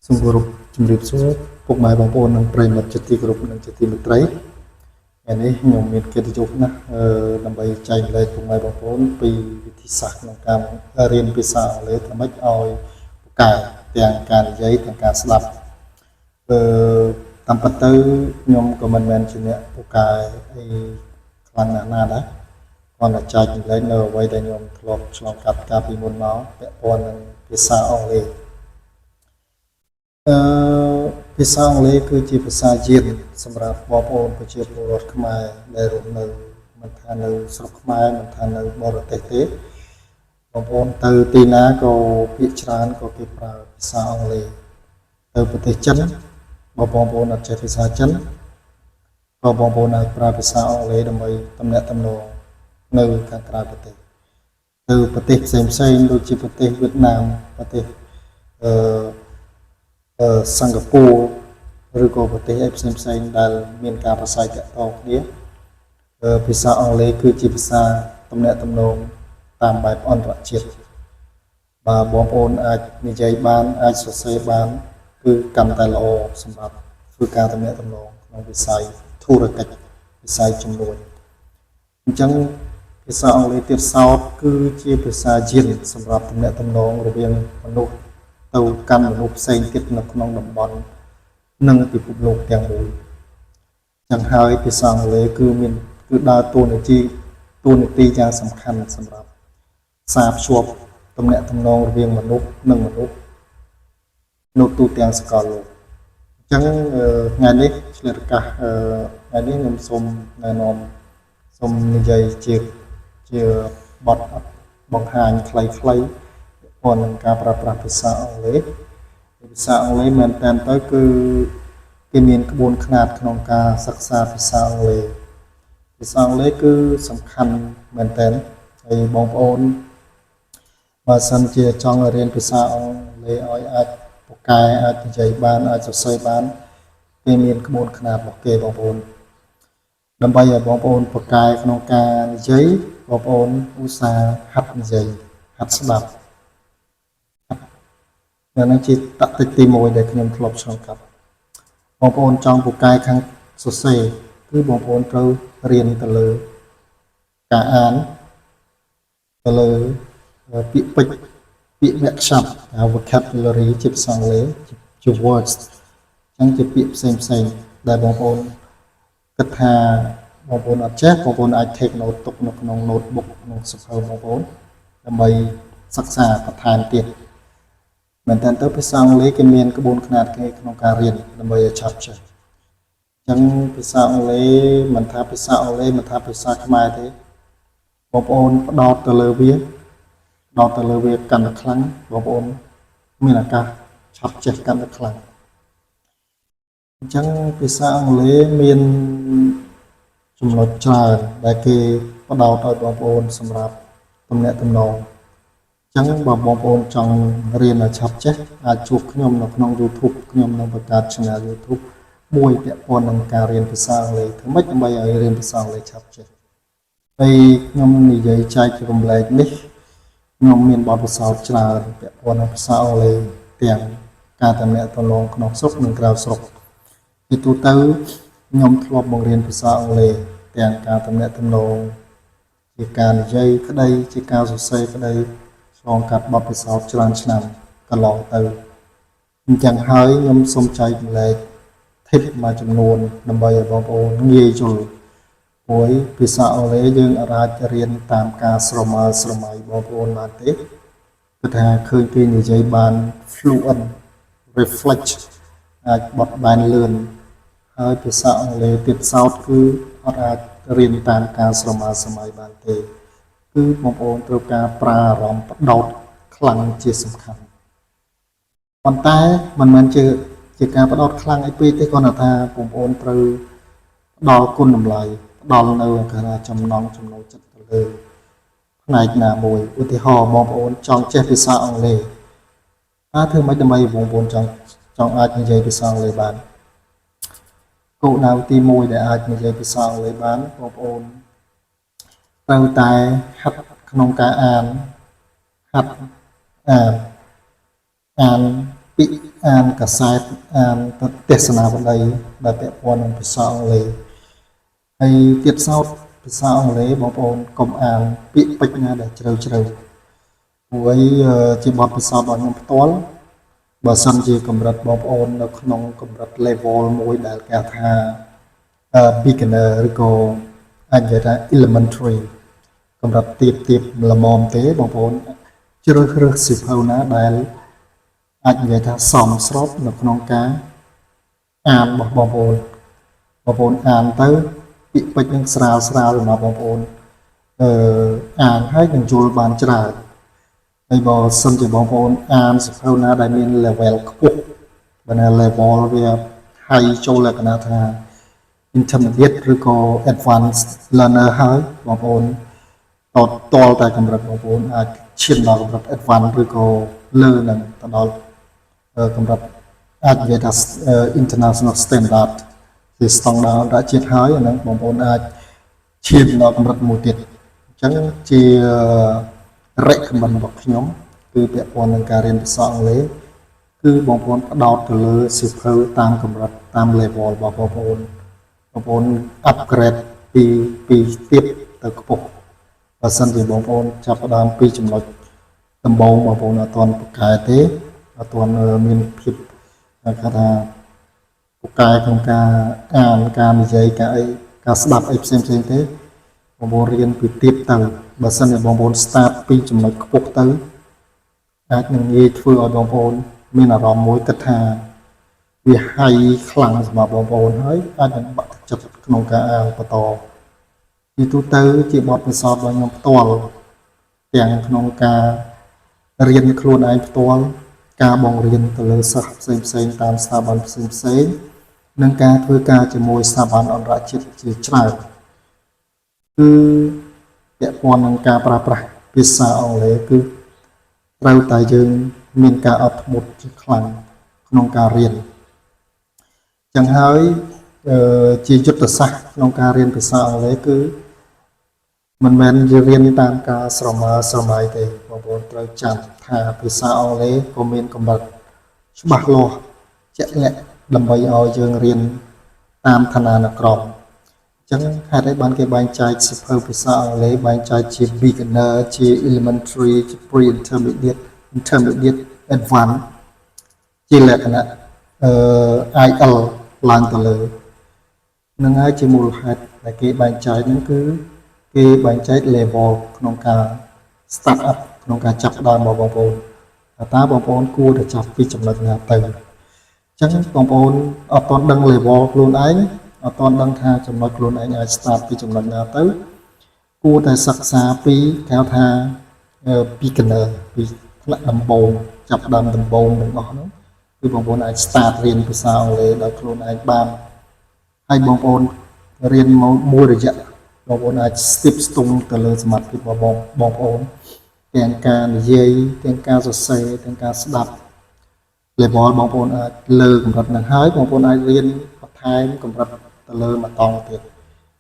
សូមគោរពជំរាបសួរពុកម៉ែបងប្អូននិងប្រិយមិត្តជាទីគោរពនិងជាទីមេត្រីថ្ងៃនេះខ្ញុំមានកិត្តិយសណាស់ដើម្បីចែករំលែកពុកម៉ែបងប្អូនពីវិធីសាស្ត្រក្នុងការរៀនភាសាអង់គ្លេសធ្វើម៉េចឲ្យពូកែទាំងការនិយាយទាំងការស្ដាប់តាមពិតទៅខ្ញុំក៏មិនមែនជាអ្នកពូកែអីខ្លាំងណាស់ណាដែរគាត់តែចែករំលែកនៅអ្វីដែលខ្ញុំធ្លាប់ឆ្លងកាត់កាលពីមុនមកពាក់ព័ន្ធនឹងភាសាអង់គ្លេសភាសាអង់គ្លេសគឺជាភាសាជាតិសម្រាប់បងប្អូនប្រជាពលរដ្ឋខ្មែរដែលរស់នៅមិនថានៅស្រុកខ្មែរមិនថានៅបរទេសទេបងប្អូនទៅទីណាក៏ភាគច្រើនក៏គេប្រើភាសាអង់គ្លេសទៅប្រទេសចិនបងប្អូនអត់ចេះភាសាចិនក៏បងប្អូនអាចប្រើភាសាអង់គ្លេសដើម្បីទំនាក់ទំនងនៅខាងក្រៅប្រទេសទៅប្រទេសផ្សេងៗដូចជាប្រទេសវៀតណាមប្រទេសសិង្ហបុរីឬក៏ប្រទេសផ្សេងៗដែលមានការប្រស័យទាក់ទងគ្នាភាសាអង់គ្លេសគឺជាភាសាទំនាក់ទំនងតាមបែបអន្តរជាតិបើបងប្អូនអាចនិយាយបានអាចសរសេរបានគឺកាន់តែល្អសម្រាប់ធ្វើការទំនាក់ទំនងក្នុងវិស័យធុរកិច្ចវិស័យជំនួញអញ្ចឹងភាសាអង់គ្លេសទៀតសោតគឺជាភាសាជាតិសម្រាប់ទំនាក់ទំនងរវាងមនុស្សទៅកាន់មនុស្សផ្សេងទៀតនៅក្នុងតំបន់និងពិភពលោកទាំងមូលចឹងហើយភាសាអង់គ្លេសគឺដើរតួនាទីយ៉ាងសំខាន់សម្រាប់ផ្សារភ្ជាប់ទំនាក់ទំនងរវាងមនុស្សនិងមនុស្សនៅទូទាំងសកលលោកអញ្ចឹងថ្ងៃនេះឆ្លៀតឱកាសថ្ងៃនេះខ្ញុំសូមណែនាំសូមនិយាយជាបទបង្ហាញខ្លីៗពាក់ព័ន្ធនឹងការប្រើប្រាស់ភាសាអង់គ្លេសភាសាអង់គ្លេសមែនតើទៅគឺគេមានក្បួនខ្នាតក្នុងការសិក្សាភាសាអង់គ្លេសភាសាអង់គ្លេសគឺសំខាន់មែនតើហើយបងប្អូនបើសិនជាចង់រៀនភាសាអង់គ្លេសឲ្យអាចពូកែអាចនិយាយបានអាចសរសេរបានគេមានក្បួនខ្នាតរបស់គេបងប្អូនដើម្បីឲ្យបងប្អូនពូកែក្នុងការនិយាយបងប្អូនឧស្សាហ៍ហាត់និយាយហាត់ស្ដាប់នេះជាតតិទី1ដែលខ្ញុំធ្លាប់ឆ្លងកាត់បងប្អូនចង់ពូកែខាងសរសេរគឺបងប្អូនត្រូវរៀនទៅលើការអានទៅលើពាក្យពេចន៍ពាក្យវាក្យស vocabulary ជាភាសាអង់គ្លេសជា words អញ្ចឹងជាពាក្យផ្សេងដែលបងប្អូនគិតថាបងប្អូនអត់ចេះបងប្អូនអាច take note ទុកនៅក្នុង notebook ក្នុងសៀវភៅបងប្អូនដើម្បីសិក្សាបន្ថែមទៀតមែនតើទៅភាសាអង់គ្លេសគេមានក្បួនខ្នាតគេក្នុងការរៀនដើម្បីឲ្យឆាប់ចេះអញ្ចឹងភាសាអង់គ្លេសមិនថាភាសាអង់គ្លេសមិនថាភាសាខ្មែរទេបងប្អូនផ្ដោតទៅលើវាកាន់តែខ្លាំងបងប្អូនមានឱកាសឆាប់ចេះកាន់តែខ្លាំងអញ្ចឹងភាសាអង់គ្លេសមានចំណុចច្រើនដែលគេផ្ដោតឲ្យបងប្អូនសម្រាប់ទំនាក់ទំនងអញ្ចឹងបើបងប្អូនចង់រៀនឲ្យឆាប់ចេះអាចជួបខ្ញុំនៅក្នុង YouTube ខ្ញុំនឹងបង្កើត Channel YouTube មួយពាក់ព័ន្ធនឹងការរៀនភាសាអង់គ្លេសធ្វើម៉េចដើម្បីឲ្យរៀនភាសាអង់គ្លេសឆាប់ចេះហើយខ្ញុំនិយាយចែករំលែកនេះខ្ញុំមានបទពិសោធន៍ច្រើនពាក់ព័ន្ធនឹងភាសាអង់គ្លេសទាំងការទំនាក់ទំនងក្នុងស្រុកនិងក្រៅស្រុកជាទូទៅខ្ញុំធ្លាប់បង្រៀនភាសាអង់គ្លេសទាំងការទំនាក់ទំនងជាការនិយាយក្តីជាការសរសេរក្តីឆ្លងកាត់បទពិសោធន៍ច្រើនឆ្នាំកន្លងទៅអញ្ចឹងហើយខ្ញុំសូមចែកម្លែក tip មួយចំនួនដើម្បីឲ្យបងប្អូនងាយយល់ព្រោះភាសាអង់គ្លេសយើងអាចរៀនតាមការស្រមើស្រមៃបងប្អូនបានទេគឺថាឃើញគេនិយាយបាន fluent reflect អាចបត់បែនលឿនហើយភាសាអង់គ្លេសទៀតសោតគឺអត់អាចរៀនតាមការស្រមើស្រមៃបានទេគឺបងប្អូនត្រូវការប្រើអារម្មណ៍បដោតខ្លាំងជាសំខាន់ប៉ុន្តែមិនមែនជាការបដោតខ្លាំងអីពេកទេគ្រាន់តែថាបងប្អូនត្រូវផ្ដល់គុណតម្លៃផ្ដល់នៅការចំណង់ចំណូលចិត្តទៅលើផ្នែកណាមួយឧទាហរណ៍បងប្អូនចង់ចេះភាសាអង់គ្លេសធ្វើម៉េចដើម្បីបងប្អូនចង់អាចនិយាយភាសាអង់គ្លេសបានគោលដៅទី1ដែលអាចនិយាយភាសាអង់គ្លេសបានបងប្អូនត្រូវតែហាត់ក្នុងការអានហាត់អានពាក្យ អានកសែតអានទេសនាបដីដែលពាក់ព័ន្ធនឹងភាសាអង់គ្លេសហើយទៀតសោតភាសាអង់គ្លេសបងប្អូនកុំអានពាក្យពេចន៍ណាដែលជ្រៅព្រោះជាបទពិសោធន៍របស់ខ្ញុំផ្ទាល់បើសិនជាកម្រិតបងប្អូននៅក្នុងកម្រិត level មួយដែលគេថា beginner ឬក៏អាចនិយាយថា elementary កម្រិតទាបល្មមទេបងប្អូនជ្រើសរើសសៀវភៅណាដែលអាចនិយាយថាសមស្របនៅក្នុងការអានរបស់បងប្អូនអានទៅពាក្យពេចន៍នឹងស្រាលសម្រាប់បងប្អូនអានហើយនឹងយល់បានច្រើនហើយបើសិនជាបងប្អូនអានសៀវភៅណាដែលមាន level ខ្ពស់បើណា level វា high ចូលលក្ខណៈថា intermediate ឬក៏ advanced learner ហើយបងប្អូនតលតែកម្រិតបងប្អូនអាចឈានដល់កម្រិត advanced ឬក៏លើនឹងទៅដល់កម្រិតអាចនិយាយថា international standard ជាស្តង់ដារអន្តរជាតិហើយអាហ្នឹងបងប្អូនអាចឈានដល់កម្រិតមួយទៀតអញ្ចឹងជា recommend របស់ខ្ញុំគឺពាក់ព័ន្ធនឹងការរៀនភាសាអង់គ្លេសគឺបងប្អូនផ្ដោតទៅលើសៀវភៅតាមកម្រិតតាម level របស់បងប្អូន upgrade ពីទាបទៅខ្ពស់បើសិនជាបងប្អូនចាប់ផ្ដើមពីចំណុចដំបូងបងប្អូនអត់ទាន់ពូកែទេអត់ទាន់មានភាពគេថាពូកែក្នុងការអានការនិយាយការស្ដាប់អីផ្សេងទេបងប្អូនរៀនពីទាបទៅបើសិនជាបងប្អូន start ពីចំណុចខ្ពស់ទៅអាចនឹងងាយធ្វើឲ្យបងប្អូនមានអារម្មណ៍មួយគិតថាវាហើយខ្លាំងសម្រាប់បងប្អូនហើយអាចនឹងបាក់ទឹកចិត្តក្នុងការអានបន្តពីទូទៅជាបទពិសោធន៍របស់ខ្ញុំផ្ទាល់ទាំងក្នុងការរៀនខ្លួនឯងផ្ទាល់ការបង្រៀនទៅលើសិស្សផ្សេងតាមស្ថាប័នផ្សេងនិងការធ្វើការជាមួយស្ថាប័នអន្តរជាតិជាច្រើនគឺពាក់ព័ន្ធនឹងការប្រើប្រាស់ភាសាអង់គ្លេសគឺត្រូវតែយើងមានការអត់ធ្មត់ជាខ្លាំងក្នុងការរៀនចឹងហើយជាយុទ្ធសាស្ត្រក្នុងការរៀនភាសាអង់គ្លេសគឺមិនមែនរៀនតាមការស្រមើស្រមៃទេបងប្អូនត្រូវចាំថាភាសាអង់គ្លេសក៏មានកម្រិតច្បាស់លាស់ជាក់លាក់ដើម្បីឲ្យយើងរៀនតាមឋានានុក្រមអញ្ចឹងហេតុអីបានគេបែងចែកសៀវភៅភាសាអង់គ្លេសបែងចែកជា beginner ជា elementary ជា pre intermediate advanced ជាលក្ខណៈIL ឡើងទៅលើនឹងហើយជាមូលហេតុដែលគេបែងចែកហ្នឹងគឺគេបែងចែក level ក្នុងការ start up ក្នុងការចាប់ផ្ដើមរបស់បងប្អូនតើបងប្អូនគួរតែចាប់ពីចំណុចណាទៅអញ្ចឹងបងប្អូនអត់ទាន់ដឹង level ខ្លួនឯងអត់ទាន់ដឹងថាចំណុចខ្លួនឯងអាច start ពីចំណុចណាទៅគួរតែសិក្សាពីគេហៅថា beginner ពីថ្នាក់ដំបូងចាប់ផ្ដើមដំបូងទាំងអស់ហ្នឹងគឺបងប្អូនអាច start រៀនភាសាអង់គ្លេសដោយខ្លួនឯងបានហើយបងប្អូនរៀនមួយរយៈបងប្អូនអាច step ស្ទង់ទៅលើសមត្ថភាពរបស់បងប្អូនទាំងការនិយាយទាំងការសរសេរទាំងការស្ដាប់ level បងប្អូនអាចលើកម្រិតហ្នឹងហើយបងប្អូនអាចរៀនបន្ថែមកម្រិតទៅលើមួយតង់ទៀត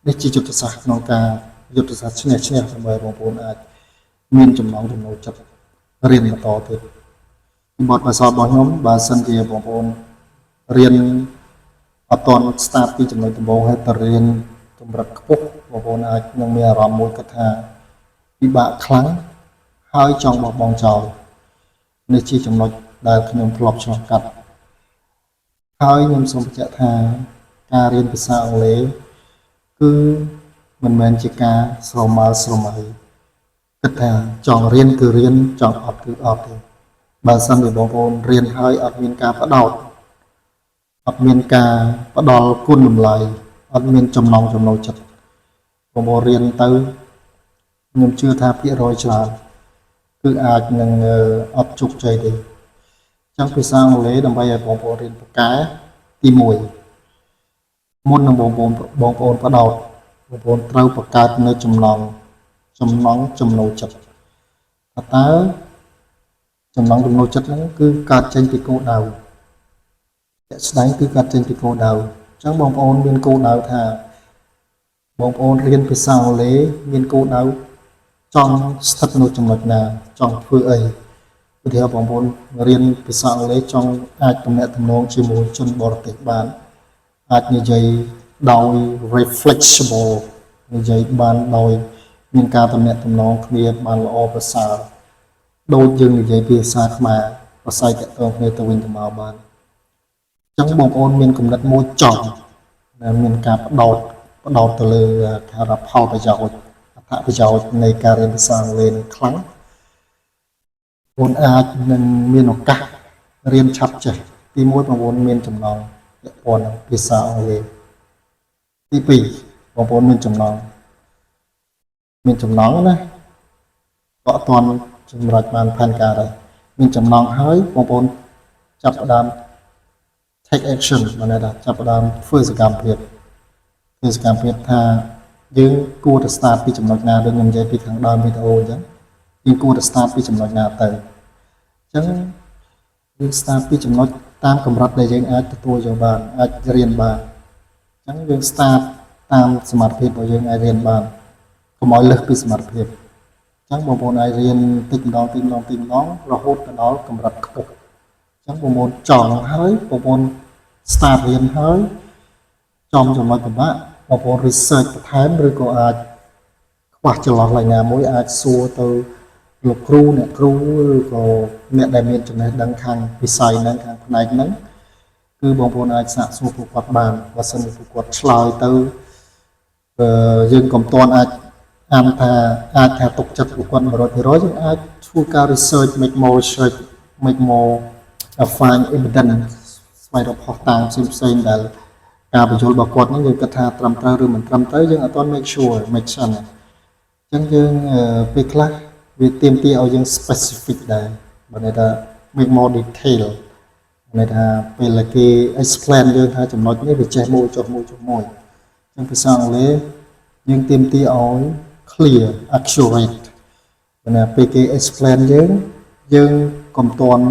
នេះជាយុទ្ធសាស្ត្រក្នុងការយុទ្ធសាស្ត្រឈ្នះដើម្បីបងប្អូនអាចមានចំណងចំណូលចិត្តរៀនបន្តទៀតបទពិសោធន៍របស់ខ្ញុំបើសិនជាបងប្អូនរៀនអត់ទាន់ start ពីចំណុចដំបូងហើយទៅរៀនកម្រិតខ្ពស់បងប្អូនអាចនឹងមានអារម្មណ៍មួយគិតថាពិបាកខ្លាំងហើយចង់បោះបង់ចោលនេះជាចំណុចដែលខ្ញុំធ្លាប់ឆ្លងកាត់ហើយខ្ញុំសូមបញ្ជាក់ថាការរៀនភាសាអង់គ្លេសគឺមិនមែនជាការស្រមើស្រមៃគិតថាចង់រៀនគឺរៀនចង់អត់គឺអត់ទេបើសិនជាបងប្អូនរៀនហើយអត់មានការបដោតអត់មានការផ្ដល់គុណតម្លៃអត់មានចំណងចំណូលចិត្តបងប្អូនរៀនទៅខ្ញុំជឿថាភាគរយច្រើនគឺអាចនឹងអត់ជោគជ័យទេចឹងភាសាអង់គ្លេសដើម្បីឲ្យបងប្អូនរៀនពូកែទី1មុននឹងបងប្អូនបដោតបងប្អូនត្រូវបង្កើតនៅចំណងចំណូលចិត្តតើចំណងចំណូលចិត្តហ្នឹងគឺកើតចេញពីគោលដៅជាក់ស្ដែងគឺកើតចេញពីគោលដៅអញ្ចឹងបងប្អូនមានគោលដៅថាបងប្អូនរៀនភាសាអង់គ្លេសមានគោលដៅចង់ស្ថិតនៅចំណុចណាចង់ធ្វើអី theo bằng vốn riêngភាសាអង់គ្លេសចង់អាចទំនាក់ទំនងជាមួយជនបរទេសបានអាចនិយាយដោយ reflexible និយាយបានដោយមានការទំនាក់ទំនងគ្នាបានល្អប្រសើរដូចយើងនិយាយភាសាខ្មែរប្រស័យតាក់ទងគ្នាទៅវិញទៅមកបានអញ្ចឹងបងប្អូនមានគំនិតមួយចង់មានការបដោតទៅលើការផលប្រយោជន៍អត្ថប្រយោជន៍នៃការរៀនភាសាអង់គ្លេសខ្លាំងបងអាចនឹងមានឱកាសរៀនឆាប់ចេះទី1បងប្អូនមានចំណងពាក់ព័ន្ធនឹងភាសាអង់គ្លេសទី2បងប្អូនមានចំណងណាក៏អត់ទាន់សម្រេចបានផែនការដែរមានចំណងហើយបងប្អូនចាប់ផ្ដើម take action បានថាចាប់ផ្ដើមធ្វើសកម្មភាពថាយើងគួរតែ start ពីចំណុចណាដូចខ្ញុំនិយាយពីខាងដើមវីដេអូអញ្ចឹងយើងគួរតែ start ពីចំណុចណាទៅអញ្ចឹងយើង start ពីចំណុចតាមកម្រិតដែលយើងអាចទទួលយកបានអាចរៀនបានអញ្ចឹងយើង start តាមសមត្ថភាពរបស់យើងអាចរៀនបានកុំឲ្យលើសពីសមត្ថភាពអញ្ចឹងបងប្អូនអាចរៀនតិចម្ដងរហូតទៅដល់កម្រិតខ្ពស់អញ្ចឹងបងប្អូនចង់ហើយបងប្អូន start រៀនហើយចំចំណុចពិបាកបងប្អូន research បន្ថែមឬក៏អាចខ្វះចន្លោះឡើយណាមួយអាចសួរទៅលោកគ្រូអ្នកគ្រូឬក៏អ្នកដែលមានចំណេះដឹងខាងវិស័យហ្នឹងខាងផ្នែកហ្នឹងគឺបងប្អូនអាចសាកសួរពួកគាត់បានបើសិនជាពួកគាត់ឆ្លើយទៅយើងកុំទាន់អាចថាទុកចិត្តពួកគាត់ 100% យើងអាចធ្វើការ research make more find evidence ស្វែងរកផុសតាងផ្សេងៗដែលការបញ្យល់របស់គាត់ហ្នឹងយើងគិតថាត្រឹមត្រូវឬមិនត្រឹមត្រូវយើងអត់ទាន់ make sure អញ្ចឹងយើងពេលខ្លះវាទាមទារឲ្យយើង specific ដែរបើន័យថា make more detail ន័យថាពេលគេ explain យើងថាចំណុចនេះវាចេះមួយចុះមួយអញ្ចឹងភាសាអង់គ្លេសយើងទាមទារឲ្យ clear accurate បើណាពេលគេ explain យើងកុំទាន់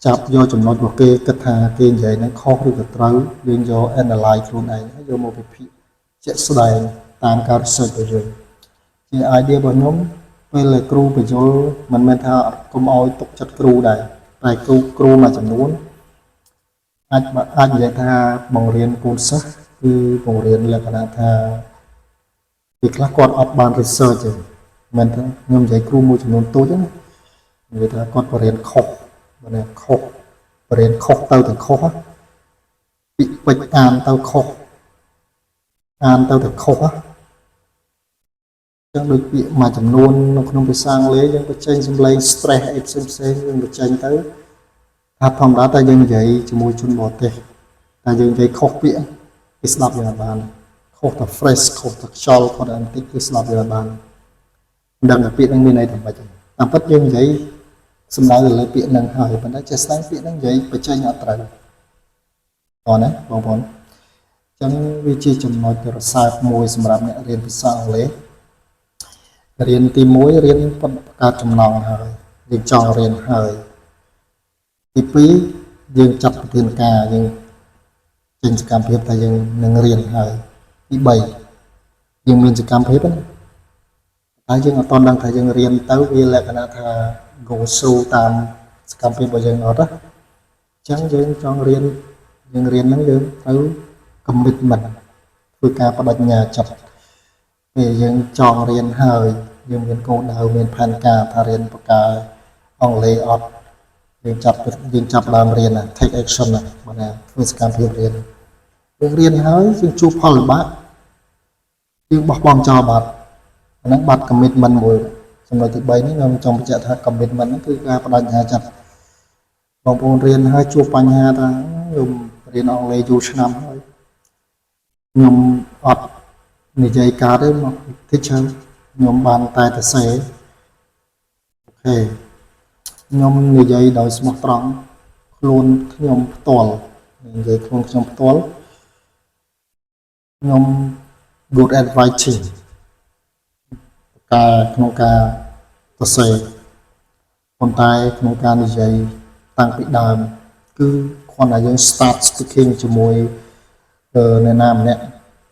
ចាប់យកចំណុចរបស់គេគិតថាគេនិយាយហ្នឹងខុសឬក៏ត្រូវយើងយក analyze ខ្លួនឯងហើយយកមកវិភាគជាក់ស្ដែងតាមការ research របស់យើងជា idea របស់ខ្ញុំពេលគ្រូបញ្យល់មិនមែនថាកុំឲ្យទុកចិត្តគ្រូដែរតែគ្រូមួយចំនួនអាចនិយាយថាបង្រៀនកូនសិស្សគឺបង្រៀនលក្ខណៈថាពីខ្លះគាត់អត់បាន research ទេមិនថាខ្ញុំនិយាយគ្រូមួយចំនួនតូចណានិយាយថាគាត់បរៀនខុសបរៀនខុសទៅទាំងខុសពាក្យពេចន៍អានទៅខុសតែខុសចឹងដូចពាក្យមួយចំនួននៅក្នុងភាសាអង់គ្លេសយើងបញ្ចេញសំឡេង stress អីផ្សេងយើងបញ្ចេញទៅថាធម្មតាតែយើងនិយាយជាមួយជនបរទេសតែយើងនិយាយខុសពាក្យគេស្ដាប់យើងអត់បានខុសតែ phrase ខុសតែខ្យល់គាត់អត់តិចគេស្ដាប់យើងអត់បានមិនដឹងថាពាក្យហ្នឹងមានន័យថាម៉េចទេតាមពិតយើងនិយាយសំដៅទៅលើពាក្យហ្នឹងហើយប៉ុន្តែចេះស្ដែងពាក្យហ្នឹងនិយាយបញ្ចេញអត់ត្រូវតោះណាបងប្អូនអញ្ចឹងវាជាចំណុចរសើបមួយសម្រាប់អ្នករៀនភាសាអង់គ្លេសរៀនទី1រៀនបង្កើតចំណងហើយយើងចង់រៀនហើយទី2យើងចាត់ប្រធានការយើងចេញសកម្មភាពថាយើងនឹងរៀនហើយទី3យើងមានសកម្មភាពណាតែយើងអត់ទាន់ដឹងថាយើងរៀនទៅវាលក្ខណៈថា go through តាមសកម្មភាពរបស់យើងអត់ណាអញ្ចឹងយើងចង់រៀនហ្នឹងយើងទៅ commitment ធ្វើការបដិញ្ញាចិត្តពេលយើងចង់រៀនហើយយើងមានគោលដៅមានផែនការថារៀនបកកាអង់គ្លេសអត់យើងចាប់ដើមរៀនណា take action ណាបើណាធ្វើសកម្មភាពរៀនយើងរៀនហើយយើងជួបផលលំបាកយើងបោះបង់ចោលបាត់អាហ្នឹងបាត់ commitment មួយចំណុចទី3នេះខ្ញុំចង់បញ្ជាក់ថា commitment ហ្នឹងគឺការបដិញ្ញាចិត្តបងប្អូនរៀនហើយជួបបញ្ហាថាខ្ញុំរៀនអង់គ្លេសយូរឆ្នាំហើយខ្ញុំអត់និយាយការទេមក teacher ខ្ញុំបានតែសរសេរអូខេខ្ញុំនិយាយដោយស្មោះត្រង់ខ្លួនខ្ញុំផ្ទាល់និយាយខ្លួនខ្ញុំផ្ទាល់ខ្ញុំ good at writing ក្នុងការសរសេរប៉ុន្តែក្នុងការនិយាយតាំងពីដើមគឺគ្រាន់តែយើង start speaking ជាមួយអ្នកណាម្នាក់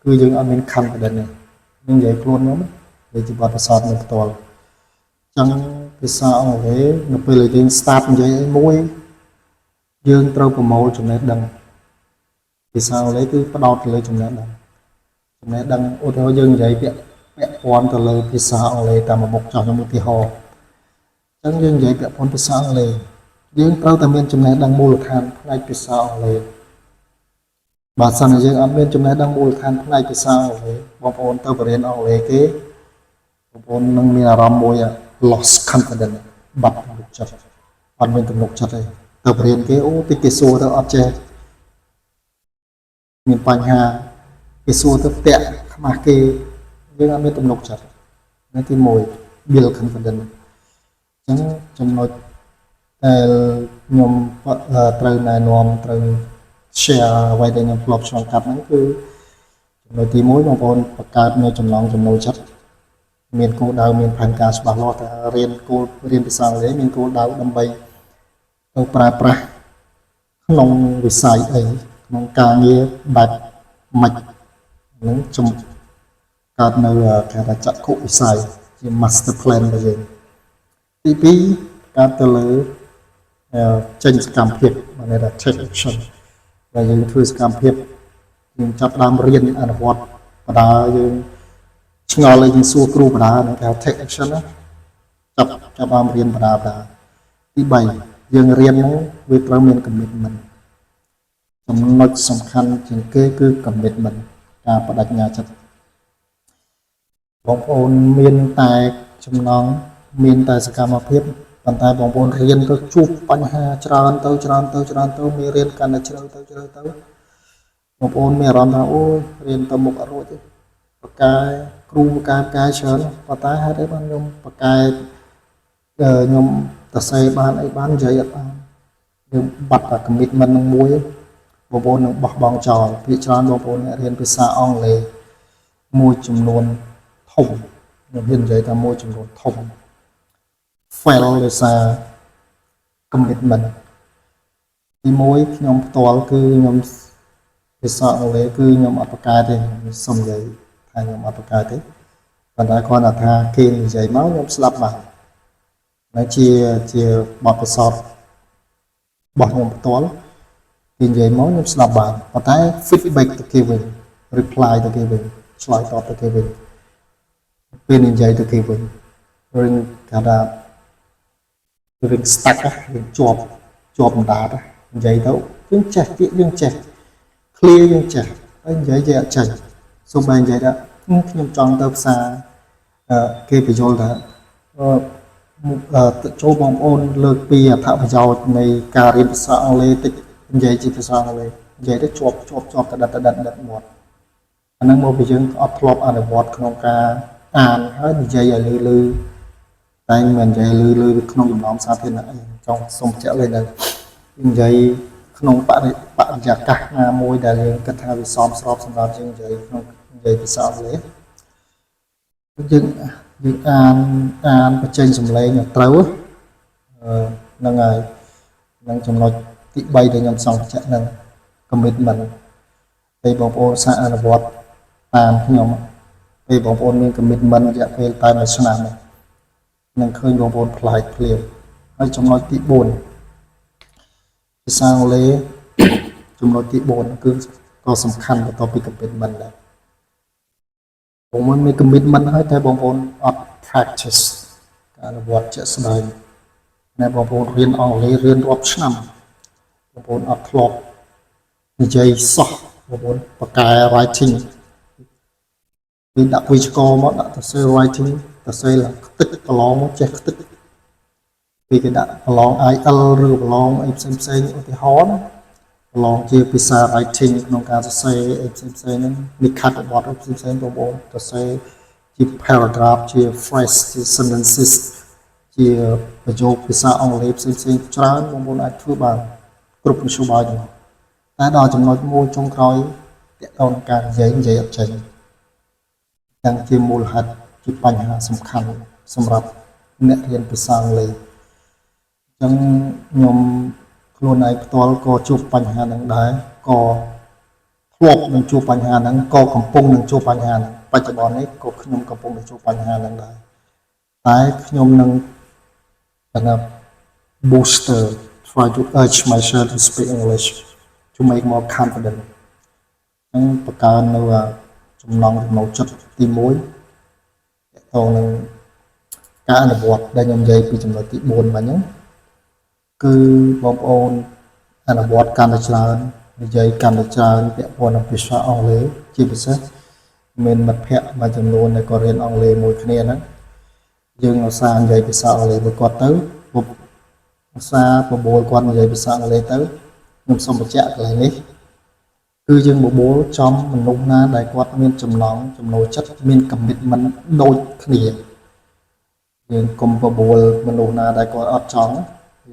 គឺយើងអត់មាន confidence ទេយើងនិយាយខ្លួនខ្ញុំនិយាយជាបទពិសោធន៍ខ្ញុំផ្ទាល់អញ្ចឹង ភាសាអង់គ្លេសនៅពេលយើង start និយាយអីមួយយើងត្រូវប្រមូលចំណេះដឹងភាសាអង់គ្លេសគឺផ្ដោតទៅលើចំណេះដឹងឧទាហរណ៍យើងនិយាយពាក្យព័ន្ធទៅលើភាសាអង់គ្លេសតាមមុខចោះខ្ញុំឧទាហរណ៍អញ្ចឹងយើងនិយាយពាក្យព័ន្ធភាសាអង់គ្លេសយើងត្រូវតែមានចំណេះដឹងមូលដ្ឋានផ្នែកភាសាអង់គ្លេសបើសិនជាយើងអត់មានចំណេះដឹងមូលដ្ឋានផ្នែកភាសាអង់គ្លេសបងប្អូនទៅបរៀនអង់គ្លេសគេបងប្អូននឹងមានអារម្មណ៍មួយ lost confidence បាត់ទំនុកចិត្តអត់មានទំនុកចិត្តទេទៅបរៀនគេអូតិចគេសួរទៅអត់ចេះមានបញ្ហាគេសួរទៅតាក់ខ្មាស់គេយើងអត់មានទំនុកចិត្តនេះទី1 build confidence អញ្ចឹងចំណុចដែលខ្ញុំត្រូវណែនាំត្រូវ share អ្វីដែលខ្ញុំធ្លាប់ឆ្លងកាត់ហ្នឹងគឺចំណុចទី1បងប្អូនបង្កើតនៅចំណងចំណូលចិត្តមានគោលដៅមានផែនការច្បាស់លាស់ថារៀនភាសាអង់គ្លេសមានគោលដៅដើម្បីទៅប្រើប្រាស់ក្នុងវិស័យអីក្នុងការងារបែបម៉េចនឹងជំកើតនៅគេថាចក្ខុវិស័យជា master plan របស់យើងទី2កើតទៅលើចេញសកម្មភាពមានន័យថា take action ដែលយើងធ្វើសកម្មភាពយើងចាប់ផ្ដើមរៀនអនុវត្តបដាយើងឆ្ងល់ឲ្យយើងសួរគ្រូបដានឹងគេ take action ណាចាប់បានរៀនបដាទី3យើងរៀនហ្នឹងវាត្រូវមាន commitment ចំណុចសំខាន់ជាងគេគឺ commitment ការបដិញ្ញាចិត្តបងប្អូនមានតែចំណងមានតែសកម្មភាពប៉ុន្តែបងប្អូនរៀនទៅជួបបញ្ហាច្រើនទៅមេរៀនកាន់តែជ្រៅទៅបងប្អូនមានអារម្មណ៍ថាអូរៀនទៅមុខអត់រួចទេបកែគ្រូបកែច្រើនប៉ុន្តែហេតុអីបានខ្ញុំបកែខ្ញុំទៅសេបានអីបាននិយាយអត់បានយើងបាត់តែ commitment នឹងមួយបងប្អូននឹងបោះបង់ចោលភាគច្រើនបងប្អូនអ្នករៀនភាសាអង់គ្លេសមួយចំនួនធំខ្ញុំហ៊ាននិយាយថាមួយចំនួនធំ fail ដោយសារ commitment ទី1ខ្ញុំផ្ទាល់គឺខ្ញុំភាសាអង់គ្លេសគឺខ្ញុំអត់បកកែទេសុំនិយាយថាខ្ញុំអត់បកកែទេប៉ុន្តែគ្រាន់តែថាគេនិយាយមកខ្ញុំស្ដាប់បានហើយជាបទពិសោធន៍របស់ខ្ញុំផ្ទាល់គេនិយាយមកខ្ញុំស្ដាប់បានប៉ុន្តែ feedback ទៅគេវិញ reply ទៅគេវិញឆ្លើយតបទៅគេវិញពេលនិយាយទៅគេវិញរឿងគេថារឿង stuck យើងជាប់បណ្ដាតនិយាយទៅយើងចេះពាក្យយើងចេះ clear យើងចេះហើយនិយាយអត់ចេះសូម្បីនិយាយថាខ្ញុំចង់ទៅផ្សារគេបញ្យល់ថាចូលបងប្អូនលើកពីអត្ថប្រយោជន៍នៃការរៀនភាសាអង់គ្លេសតិចនិយាយជាភាសាអង់គ្លេសនិយាយទៅជាប់តដិតមាត់អាហ្នឹងមកពីយើងអត់ធ្លាប់អនុវត្តក្នុងការអានហើយនិយាយឲ្យលឺតែមិននិយាយលឺក្នុងចំណោមសាធារណៈអីចង់សុំបញ្ជាក់លេងដែរនិយាយក្នុងបរិយាកាសណាមួយដែលយើងគិតថាវាសមស្របសម្រាប់យើងនិយាយក្នុងនិយាយភាសាអង់គ្លេសយើងអានបញ្ចេញសំឡេងឲ្យត្រូវហ្នឹងហើយនឹងចំណុចទី3ដែលខ្ញុំសង្កត់ហ្នឹង commitment ពេលបងប្អូនសាកអនុវត្តតាមខ្ញុំពេលបងប្អូនមាន commitment រយៈពេលតែ1ឆ្នាំនឹងឃើញបងប្អូនផ្លាយភ្លាមហើយចំណុចទី4ភាសាអង់គ្លេសចំណុចទី4គឺក៏សំខាន់បន្ទាប់ពី commitment ដែរបងប្អូនមាន commitment ហើយតែបងប្អូនអត់ practice ការអនុវត្តជាក់ស្ដែងតែបងប្អូនរៀនអង់គ្លេសរៀនរាប់ឆ្នាំបងប្អូនអត់ធ្លាប់និយាយសោះបងប្អូនបកកែ writing ពីដាក់វិជ្ជាមកដាក់ទៅសេ writing ទៅសេឡើងខ្ទេចប្រឡងមកចេះខ្ទេចពីគេដាក់ប្រឡង IELTS ឬប្រឡងអីផ្សេងឧទាហរណ៍ប្រឡងជាភាសា writing ក្នុងការសរសេរអីផ្សេងហ្នឹងនិខាត់បទផ្សេងបងប្អូនសរសេរជា paragraph ជា phrase ជា sentences ជាប្រយោគភាសាអង់គ្លេសផ្សេងច្រើនបងប្អូនអាចធ្វើបានគ្រប់មធ្យោបាយទាំងនោះតែដល់ចំណុចមួយចុងក្រោយទាក់ទងនឹងការនិយាយអត់ចេញទាំងជាមូលហេតុជាបញ្ហាសំខាន់សម្រាប់អ្នករៀនភាសាអង់គ្លេសអញ្ចឹងខ្ញុំខ្លួនឯងផ្ទាល់ក៏ជួបបញ្ហាហ្នឹងដែរក៏ធ្លាប់នឹងជួបបញ្ហាហ្នឹងក៏កំពុងនឹងជួបបញ្ហាហ្នឹងបច្ចុប្បន្ននេះក៏ខ្ញុំកំពុងនឹងជួបបញ្ហាហ្នឹងដែរតែខ្ញុំនឹង kind of booster, try to urge myself to speak English to make more confident នឹងបង្កើននៅចំណងចំណូលចិត្តទី1តទៅនឹងការអនុវត្តដែលខ្ញុំនិយាយពីចំណុចទី4មិញហ្នឹងគឺបងប្អូនអនុវត្តកាន់តែច្រើននិយាយកាន់តែច្រើនពាក់ព័ន្ធនឹងភាសាអង់គ្លេសជាពិសេសមានមិត្តភ័ក្តិមួយចំនួនដែលក៏រៀនអង់គ្លេសមួយគ្នាហ្នឹងយើងឧស្សាហ៍និយាយភាសាអង់គ្លេសមួយគាត់ទៅឧស្សាហ៍បបួលគាត់និយាយភាសាអង់គ្លេសទៅខ្ញុំសូមបញ្ជាក់កន្លែងនេះគឺយើងបបួលចំមនុស្សណាដែលគាត់មានចំណងចំណូលចិត្តមាន commitment ដូចគ្នាយើងកុំបបួលមនុស្សណាដែលគាត់អត់ចង់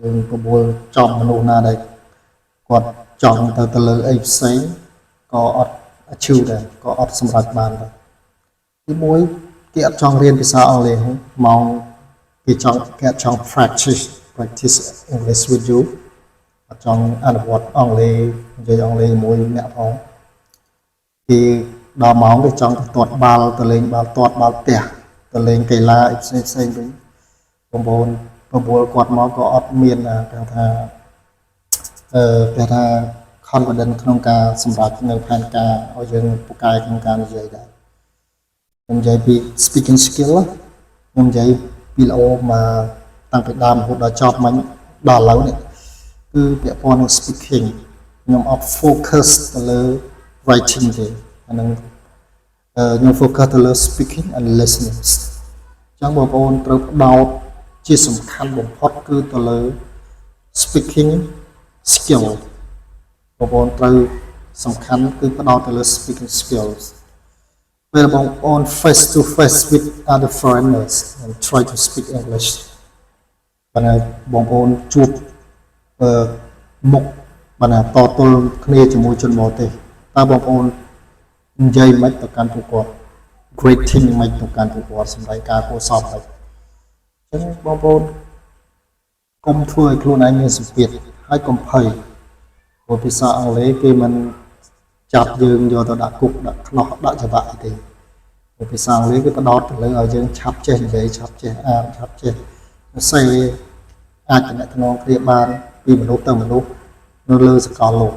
យើងបបួលចំមនុស្សណាដែលគាត់ចង់ទៅលើអីផ្សេងក៏អត់ achieve ដែរក៏អត់សម្រេចបានដែរទី1គេអត់ចង់រៀនភាសាអង់គ្លេសមកគេចង់ practice English with you អត់ចង់អនុវត្តអង់គ្លេសនិយាយអង់គ្លេសជាមួយអ្នកផងគេដល់ម៉ោងគេចង់ទៅទាត់បាល់ទៅលេងបាល់ទាត់បាល់ផ្ទះទៅលេងកីឡាអីផ្សេងវិញបងប្អូនបបួលគាត់មកក៏អត់មានគេថាគេថា confident ក្នុងការសម្រេចនៅផែនការឲ្យយើងពូកែក្នុងការនិយាយដែរខ្ញុំនិយាយពី speaking skill ខ្ញុំនិយាយពីល្អមកតាំងពីដើមរហូតដល់ចប់មិញដល់ឥឡូវនេះគឺពាក់ព័ន្ធនឹង speaking ខ្ញុំអត់ focus ទៅលើ writing ទេអានឹងខ្ញុំ focus ទៅលើ speaking and listening អញ្ចឹងបងប្អូនត្រូវផ្ដោតជាសំខាន់បំផុតគឺទៅលើ speaking skill បងប្អូនត្រូវសំខាន់គឺផ្ដោតទៅលើ speaking skills ពេលបងប្អូន face to face with other foreigners and try to speak English បើបងប្អូនជួបមុខបណ្ណាតទល់គ្នាជាមួយជនបរទេសតើបងប្អូននិយាយមិនទៅកាន់ពួកគាត់ greeting មិនទៅកាន់ពួកគាត់សម្ដីការគួរសមហើយអញ្ចឹងបងប្អូនកុំធ្វើឲ្យខ្លួនឯងមានសម្ពាធហើយកុំភ័យព្រោះភាសាអង់គ្លេសគេមិនចាប់យើងយកទៅដាក់គុកដាក់ខ្នោះដាក់ច្បាប់អីទេព្រោះភាសាអង់គ្លេសគេផ្ដោតទៅលើឲ្យយើងឆាប់ចេះនិយាយឆាប់ចេះអានឆាប់ចេះសរសេរអាចតំណែងគ្នាបានពីមនុស្សទៅមនុស្សនៅលើសកលលោក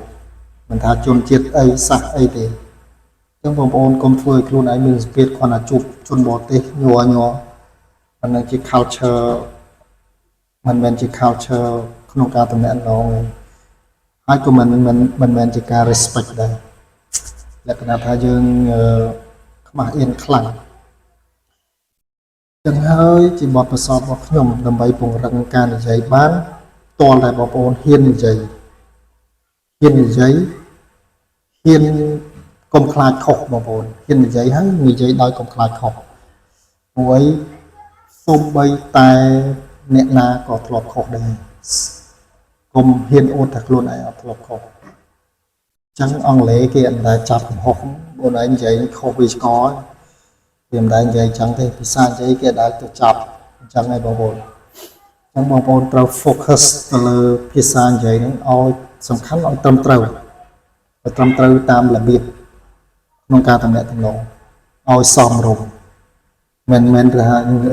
មិនថាជនជាតិអីសាសអីទេអញ្ចឹងបងប្អូនកុំធ្វើឲ្យខ្លួនឯងមានសម្ពាធគ្រាន់តែជួបជនបរទេសញ័រអានឹងជា culture មិនមែនជា culture ក្នុងការតំណែងហើយក៏មិនមែនជាការ respect ដែរលក្ខណៈថាយើងខ្មាស់អៀនខ្លាំងចឹងហើយជាបទពិសោធន៍របស់ខ្ញុំដើម្បីពង្រឹងការនិយាយបានតលតែបងប្អូនហ៊ាននិយាយកុំខ្លាចខុសបងប្អូនហ៊ាននិយាយហើយនិយាយដោយកុំខ្លាចខុសព្រោះអីសូម្បីតែអ្នកណាក៏ធ្លាប់ខុសដែរកុំហ៊ានអួតថាខ្លួនឯងអត់ធ្លាប់ខុសចឹងអង់គ្លេសគេអត់ដែលចាប់កំហុសបងឯងនិយាយខុសវាឆ្កល់វាមិនដែលនិយាយចឹងទេភាសានិយាយគេដែលទៅចាប់អញ្ចឹងហើយបងប្អូនចឹងបងប្អូនត្រូវ focus ទៅលើភាសានិយាយហ្នឹងឲ្យសំខាន់ឲ្យត្រឹមត្រូវតាមរបៀបក្នុងការតំណែងឲ្យសមរម្យមិនថា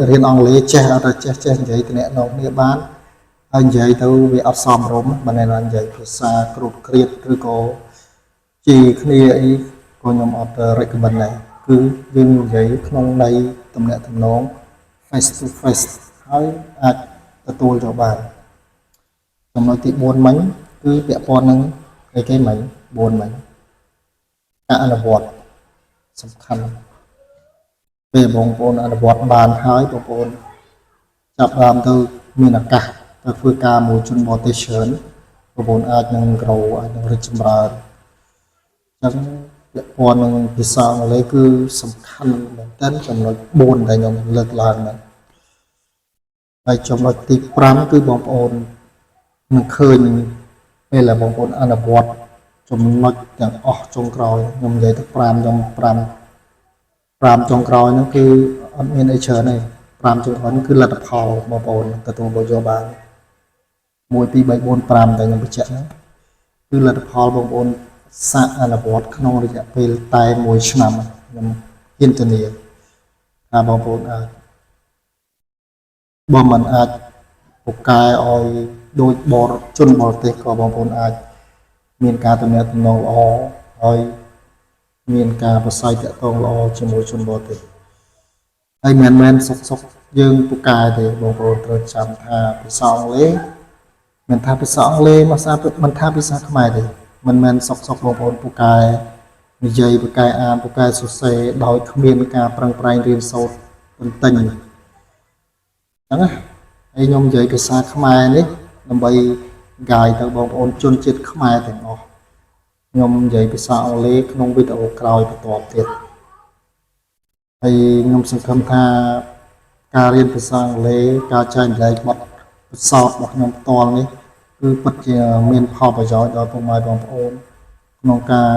រៀនអង់គ្លេសចេះអត់ចេះនិយាយតំណែងគ្នាបានហើយនិយាយទៅវាអត់សមរម្យមិនមែននិយាយភាសាគ្រូគ្រៀតឬក៏ជាគ្នាអីក៏ខ្ញុំអត់ recommend ដែរគឺយើងនិយាយក្នុងន័យតំណែង face to face ហើយអាចទទួលទៅបានចំណុចទី4មិញគឺពាក់ព័ន្ធនឹងអីគេមិញ4មិញការអនុវត្តសំខាន់ពេលបងប្អូនអនុវត្តបានហើយបងប្អូនចាប់ដើមទៅមានឱកាសទៅធ្វើការមួយជនបរទេសច្រើនបងប្អូនអាចនឹងក្រោអាចនឹងរីកចម្រើនអញ្ចឹងពាក់ព័ន្ធនឹងភាសាអង់គ្លេសគឺសំខាន់មែនទែនចំណុច4ដែលខ្ញុំលើកឡើងហ្នឹងហើយចំណុចទី5គឺបងប្អូននឹងឃើញពេលដែលបងប្អូនអនុវត្តចំណុចទាំងអស់ចុងក្រោយខ្ញុំនិយាយទៅ5ចុងក្រោយហ្នឹងគឺអត់មានអីច្រើនទេ5ចុងក្រោយហ្នឹងគឺលទ្ធផលបងប្អូនទទួលយកបាន1 2 3 4 5តែខ្ញុំបញ្ជាក់ហ្នឹងគឺលទ្ធផលបងប្អូនសាកអនុវត្តក្នុងរយៈពេលតែ1ឆ្នាំខ្ញុំហ៊ានធានាថាបងប្អូនអាចបើមិនអាច ពូកែឲ្យដូចបរជនបរទេសក៏បងប្អូនអាចមានការទំនាក់ទំនងល្អហើយមានការប្រស័យតាក់ទងល្អជាមួយជនបរទេសហើយមិនមែនសុកយើងពូកែទេបងប្អូនត្រូវចាំថាភាសាអង់គ្លេសមិនថាភាសាអង់គ្លេសមិនថាភាសាខ្មែរទេមិនមែនសុកបងប្អូនពូកែនិយាយពូកែអានពូកែសរសេរដោយគ្មានការប្រឹងប្រែងរៀនសូត្រទន្ទិញហ្នឹងណាហើយខ្ញុំនិយាយភាសាខ្មែរនេះដើម្បីguideទៅបងប្អូនជនជាតិខ្មែរទាំងអស់ខ្ញុំនិយាយភាសាអង់គ្លេសក្នុងវីដេអូក្រោយបន្តទៀតហើយខ្ញុំសង្ឃឹមថាការរៀនភាសាអង់គ្លេសការចែករំលែកបទពិសោធន៍របស់ខ្ញុំផ្ទាល់នេះគឺពិតជាមានផលប្រយោជន៍ដល់ពុកម៉ែបងប្អូនក្នុងការ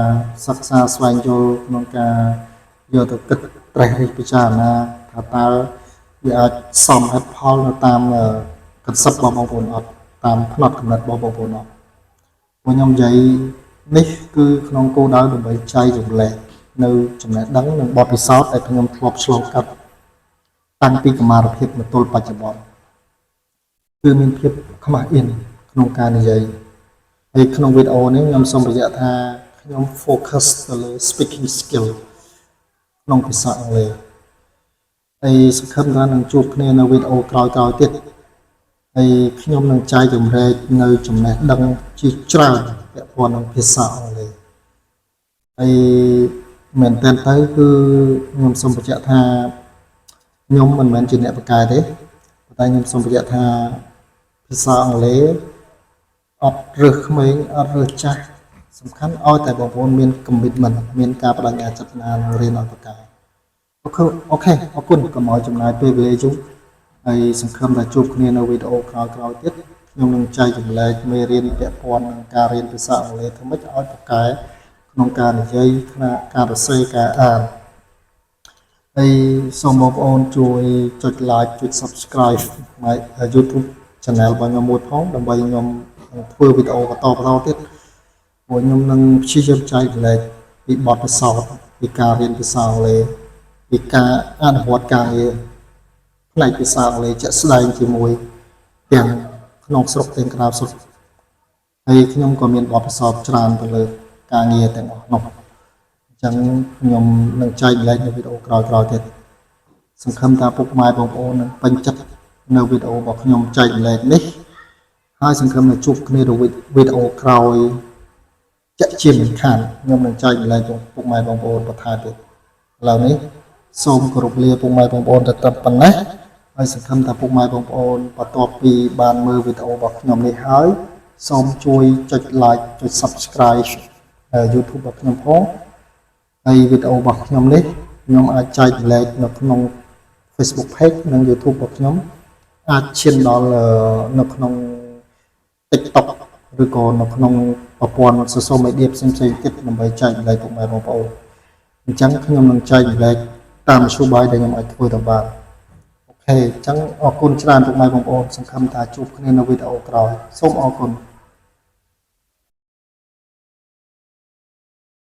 សិក្សាស្វែងយល់ក្នុងការយកទៅគិតត្រេះរិះពិចារណាថាតើវាអាចសមហេតុផលនៅតាមកន្សឹបរបស់បងប្អូនអត់តាមផ្នត់គំនិតរបស់បងប្អូនអត់ពួកខ្ញុំនិយាយនេះគឺក្នុងគោលដៅដើម្បីចែករំលែកនៅចំណេះដឹងនិងបទពិសោធន៍ដែលខ្ញុំធ្លាប់ឆ្លងកាត់តាំងពីកុមារភាពមកទល់បច្ចុប្បន្នគឺមានភាពខ្មាស់អៀនក្នុងការនិយាយហើយក្នុងវីដេអូនេះខ្ញុំសូមបញ្ជាក់ថាខ្ញុំ focus ទៅលើ speaking skill ក្នុងភាសាអង់គ្លេសហើយសង្ឃឹមថានឹងជួបគ្នានៅវីដេអូក្រោយៗទៀតហើយខ្ញុំនឹងចែករំលែកនៅចំណេះដឹងជាច្រើនពាក់ព័ន្ធនឹងភាសាអង់គ្លេសហើយមែនតើទៅគឺខ្ញុំសូមបញ្ជាក់ថាខ្ញុំមិនមែនជាអ្នកបកកែទេតែខ្ញុំសូមបញ្ជាក់ថាភាសាអង់គ្លេសអត់រើសក្មេងអត់រើសចាស់សំខាន់ឲ្យតែបងប្អូនមាន commitment មានការបដិញ្ញាចិត្តណានឹងរៀនឲ្យបកកែអូខេអរគុណកុំឲ្យចំណាយពេលវេលាយូរហើយសង្ឃឹមថាជួបគ្នានៅវីដេអូក្រោយៗទៀតខ្ញុំនឹងចែករំលែកមេរៀនពាក់ព័ន្ធនឹងការរៀនភាសាអង់គ្លេសធ្វើម៉េចឲ្យបកកែក្នុងការនិយាយការសរសេរការអានហើយសូមបងប្អូនជួយចុច like ចុច subscribe YouTube channel របស់ខ្ញុំមួយផងដើម្បីខ្ញុំធ្វើវីដេអូបន្តទៀតព្រោះខ្ញុំនឹងព្យាយាមចែករំលែកពីបទពិសោធន៍ពីការរៀនភាសាអង់គ្លេសពីការអនុវត្តការងារផ្នែកភាសាអង់គ្លេសជាក់ស្ដែងជាមួយទាំងក្នុងស្រុកទាំងក្រៅស្រុកហើយខ្ញុំក៏មានបទពិសោធន៍ច្រើនទៅលើការងារទាំងអស់នោះអញ្ចឹងខ្ញុំនឹងចែករំលែកនៅវីដេអូក្រោយៗទៀតសង្ឃឹមថាពុកម៉ែបងប្អូននឹងពេញចិត្តនៅវីដេអូរបស់ខ្ញុំចែករំលែកនេះហើយសង្ឃឹមថាជួបគ្នានៅវីដេអូក្រោយជាក់ជាមិនខានខ្ញុំនឹងចែករំលែកពុកម៉ែបងប្អូនបន្ថែមទៀតឥឡូវនេះសូមគោរពលាពុកម៉ែបងប្អូនទៅត្រឹមប៉ុណ្ណេះហើយសង្ឃឹមថាពុកម៉ែបងប្អូនបន្ទាប់ពីបានមើលវីដេអូរបស់ខ្ញុំនេះហើយសូមជួយចុច like ចុច subscribe YouTube របស់ខ្ញុំផងហើយវីដេអូរបស់ខ្ញុំនេះខ្ញុំអាចចែករំលែកនៅក្នុង Facebook page និង YouTube របស់ខ្ញុំអាចឈានដល់នៅក្នុង TikTok ឬក៏នៅក្នុងប្រព័ន្ធ social media ផ្សេងៗទៀតដើម្បីចែករំលែកពុកម៉ែបងប្អូនអញ្ចឹងខ្ញុំនឹងចែករំលែកតាមមធ្យោបាយដែលខ្ញុំអាចធ្វើទៅបានអូខេអញ្ចឹងអរគុណច្រើនពុកម៉ែបងប្អូនសង្ឃឹមថាជួបគ្នានៅវីដេអូក្រោយសូមអរគុណ